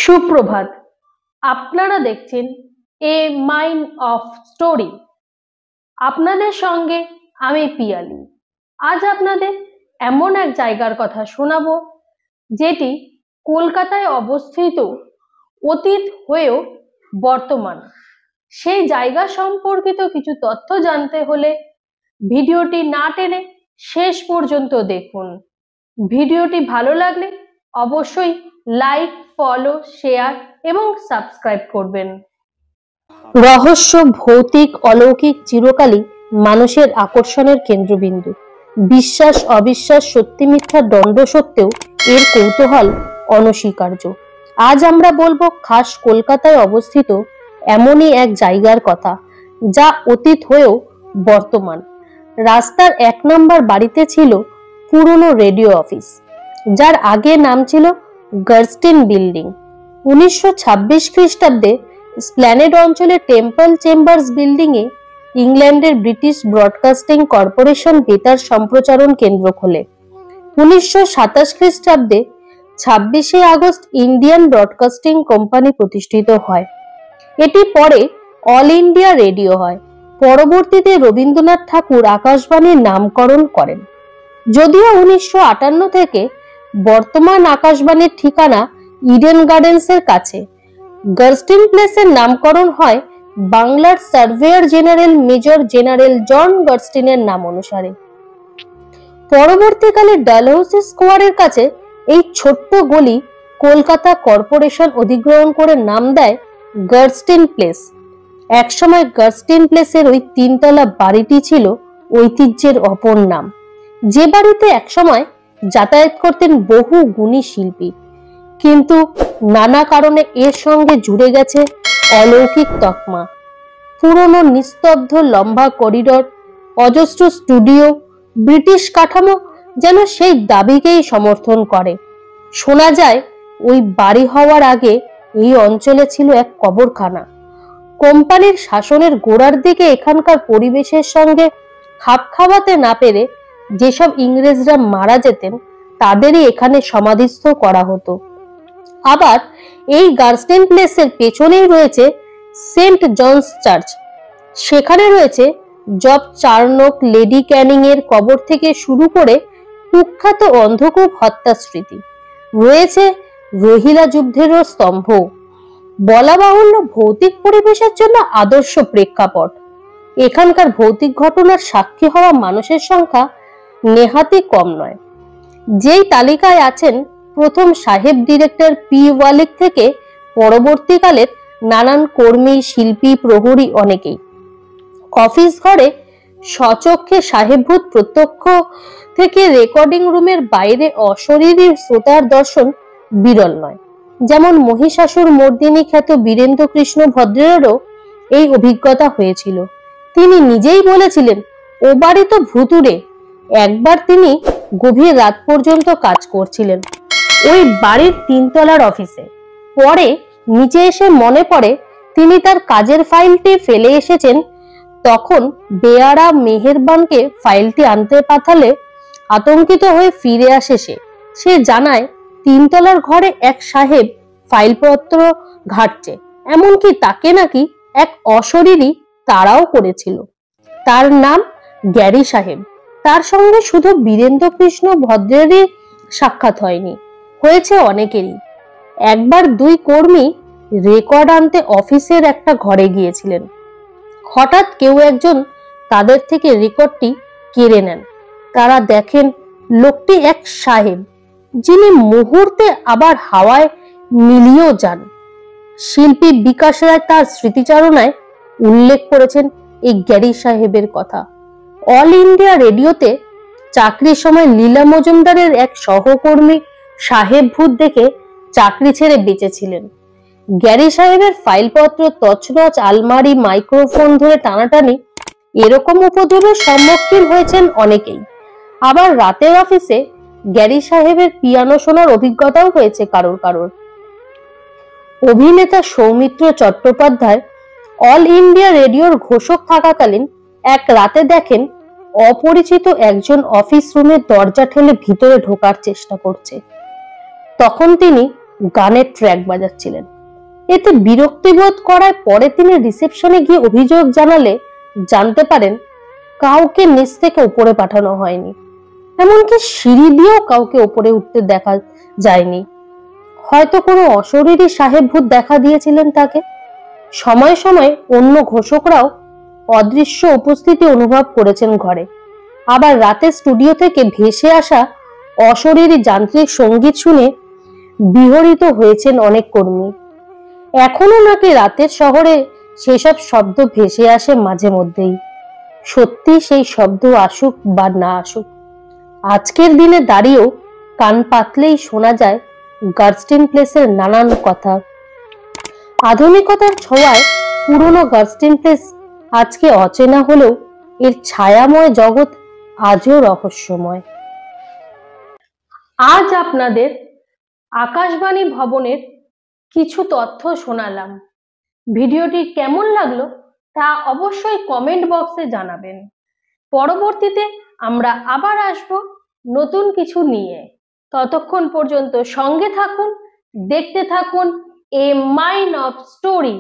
সুপ্রভাত। আপনারা দেখছেন এ মাইন্ড অফ স্টোরি। আপনাদের সঙ্গে আমি পিয়ালি। আজ আপনাদের এমন এক জায়গার কথা শোনাবো যেটি কলকাতায় অবস্থিত, অতীত হয়েও বর্তমান। সেই জায়গা সম্পর্কিত কিছু তথ্য জানতে হলে ভিডিওটি না টেনে শেষ পর্যন্ত দেখুন। ভিডিওটি ভালো লাগলে অবশ্যই লাইক, ফলো, শেয়ার এবং সাবস্ক্রাইব করবেন। রহস্য, ভৌতিক, অলৌকিক চিরকালই মানুষের আকর্ষণের কেন্দ্রবিন্দু। বিশ্বাস অবিশ্বাস, সত্যি মিথ্যা দ্বন্দ্ব সত্ত্বেও এর কৌতূহল অনস্বীকার্য। আজ আমরা বলবো খাস কলকাতায় অবস্থিত এমনই এক জায়গার কথা, যা অতীত হয়েও বর্তমান। রাস্তার 1 নম্বর বাড়িতে ছিল পুরনো রেডিও অফিস, যার আগে নাম ছিল গার্স্টিন বিল্ডিং। 1926 খ্রিস্টাব্দে স্প্ল্যানেড অঞ্চলে টেম্পল চেম্বার্স বিল্ডিং এ ইংল্যান্ডের ব্রিটিশ ব্রডকাস্টিং কর্পোরেশন বেতার সম্প্রচারণ কেন্দ্র খোলে। 1927 খ্রিস্টাব্দে 26শে আগস্ট ইন্ডিয়ান ব্রডকাস্টিং কোম্পানি প্রতিষ্ঠিত হয়। এটি পরে অল ইন্ডিয়া রেডিও হয়। পরবর্তীতে রবীন্দ্রনাথ ঠাকুর আকাশবাণীর নামকরণ করেন। যদিও 1958 থেকে বর্তমান আকাশবাণীর ঠিকানা ইডেন গার্ডেন্সের কাছে, গার্স্টিন প্লেসের নামকরণ হয় বাংলার সার্ভেয়ার জেনারেল মেজর জেনারেল জন গার্স্টিনের নাম অনুসারে। পরবর্তীকালে ডালহৌসি স্কোয়ারের কাছে এই ছোট্ট গলি কলকাতা কর্পোরেশন অধিগ্রহণ করে নাম দেয় গার্স্টিন প্লেস। একসময় গার্স্টিন প্লেসের ওই 3 তলা বাড়িটি ছিল ঐতিহ্যের অপর নাম, যে বাড়িতে একসময় যাতায়াত করতেন বহু গুণী শিল্পী। কিন্তু নানা কারণে এর সঙ্গে জুড়ে গেছে অলৌকিক তকমা। পুরনো নিস্তব্ধ লম্বা করিডর, অজস্র স্টুডিও, ব্রিটিশ কাঠামো যেন সেই দাবিকেই সমর্থন করে। শোনা যায় ওই বাড়ি হওয়ার আগে এই অঞ্চলে ছিল এক কবরখানা। কোম্পানির শাসনের গোড়ার দিকে এখানকার পরিবেশের সঙ্গে খাপ খাওয়াতে না পেরে যেসব ইংরেজরা মারা যেতেন, তাদেরই এখানে সমাধিস্থ করা হতো। আবার এই গার্স্টিন প্লেসের পেছনেই রয়েছে সেন্ট জনস চার্চ। সেখানে রয়েছে জব চার্নক, লেডি ক্যানিং এর কবর থেকে শুরু করে কুখ্যাত অন্ধকূপ হত্যা স্মৃতি। রয়েছে রোহিলা যুদ্ধেরও স্তম্ভ। বলা বাহুল্য, ভৌতিক পরিবেশের জন্য আদর্শ প্রেক্ষাপট। এখানকার ভৌতিক ঘটনার সাক্ষী হওয়া মানুষের সংখ্যা নেহাতি কম নয়। যেই তালিকায় আছেন প্রথম সাহেব ডিরেক্টর পি ওয়ালিক থেকে পরবর্তীকালের নানান কর্মী, শিল্পী, প্রহরী অনেকেই। অফিস ঘরে স্বচক্ষে সাহেবভূত প্রত্যক্ষ থেকে রেকর্ডিং রুমের বাইরে অশরীরী শ্রোতার দর্শন বিরল নয়। যেমন মহিষাসুর মর্দিনী খ্যাত বীরেন্দ্র কৃষ্ণ ভদ্রেরও এই অভিজ্ঞতা হয়েছিল। তিনি নিজেই বলেছিলেন, ও বাড়ি তো ভুতুড়ে। একবার তিনি গভীর রাত পর্যন্ত কাজ করছিলেন ওই বাড়ির 3 তলার অফিসে। পরে নিচে এসে মনে পড়ে তিনি তার কাজের ফাইলটি ফেলে এসেছেন। তখন বেয়ারা মেহেরবানকে ফাইলটি আনতে পাঠালে আতঙ্কিত হয়ে ফিরে আসে সে জানায় 3 তলার ঘরে এক সাহেব ফাইলপত্র ঘাটছে, এমনকি তাকে নাকি এক অশরীরী তাড়াও করেছিল। তার নাম গ্যারি সাহেব। তার সঙ্গে শুধু বীরেন্দ্র কৃষ্ণ ভদ্রেরই সাক্ষাৎ হয়নি, হয়েছে অনেকেরই। একবার 2 কর্মী রেকর্ড আনতে অফিসের একটা ঘরে গিয়েছিলেন। হঠাৎ কেউ একজন তাদের থেকে রেকর্ডটি কেড়ে নেন। তারা দেখেন লোকটি এক সাহেব, যিনি মুহূর্তে আবার হাওয়ায় মিলিয়েও যান। শিল্পী বিকাশ রায় তার স্মৃতিচারণায় উল্লেখ করেছেন এই গ্যারি সাহেবের কথা। অল ইন্ডিয়া রেডিওতে চাকরির সময় লীলা মজুমদারের এক সহকর্মী সাহেব ভূত দেখে চাকরি ছেড়ে বেঁচেছিলেন। গ্যারি সাহেবের ফাইলপত্র তছনছ, আলমারি, মাইক্রোফোন ধরে টানাটানি, এরকম উপদ্রবের সম্মুখীন হয়েছেন অনেকেই। আবার রাতের অফিসে গ্যারি সাহেবের পিয়ানো শোনার অভিজ্ঞতাও হয়েছে কারোর। অভিনেতা সৌমিত্র চট্টোপাধ্যায় অল ইন্ডিয়া রেডিওর ঘোষক থাকাকালীন এক রাতে দেখেন অপরিচিত একজন অফিস রুমের দরজা ঠেলে ভিতরে ঢোকার চেষ্টা করছে। তখন তিনি গানের ট্র্যাক বাজাচ্ছিলেন। এতে বিরক্তিবোধ করায় পরে তিনি রিসেপশনে গিয়ে অভিযোগ জানালে জানতে পারেন কাউকে নিচ থেকে উপরে পাঠানো হয়নি, এমনকি সিঁড়ি দিয়েও কাউকে উপরে উঠতে দেখা যায়নি। হয়তো কোনো অশরীরী সাহেব ভূত দেখা দিয়েছিলেন তাকে। সময় সময় অন্য ঘোষকরাও অদৃশ্য উপস্থিতি অনুভব করেছেন ঘরে। আবার রাতে স্টুডিও থেকে ভেসে আসা অশরীরী যান্ত্রিক সঙ্গীত শুনে বিহরিত হয়েছেন অনেক কর্মী। এখনো নাকি রাতের শহরে সেসব শব্দ ভেসে আসে মাঝে মধ্যেই। সত্যি সেই শব্দ আসুক বা না আসুক, আজকের দিনে দাঁড়িয়েও কান পাতলেই শোনা যায় গার্স্টিন প্লেসের নানান কথা। আধুনিকতার ছোঁয়ায় পুরনো গার্স্টিন প্লেস আজকে অচেনা হলেও এর ছায়াময় জগৎ আজও রহস্যময়। আজ আপনাদের আকাশবাণী ভবনের কিছু তথ্য শোনালাম। ভিডিওটি কেমন লাগলো তা অবশ্যই কমেন্ট বক্সে জানাবেন। পরবর্তীতে আমরা আবার আসব নতুন কিছু নিয়ে। ততক্ষণ পর্যন্ত সঙ্গে থাকুন, দেখতে থাকুন এ মাইন্ড অফ স্টোরি।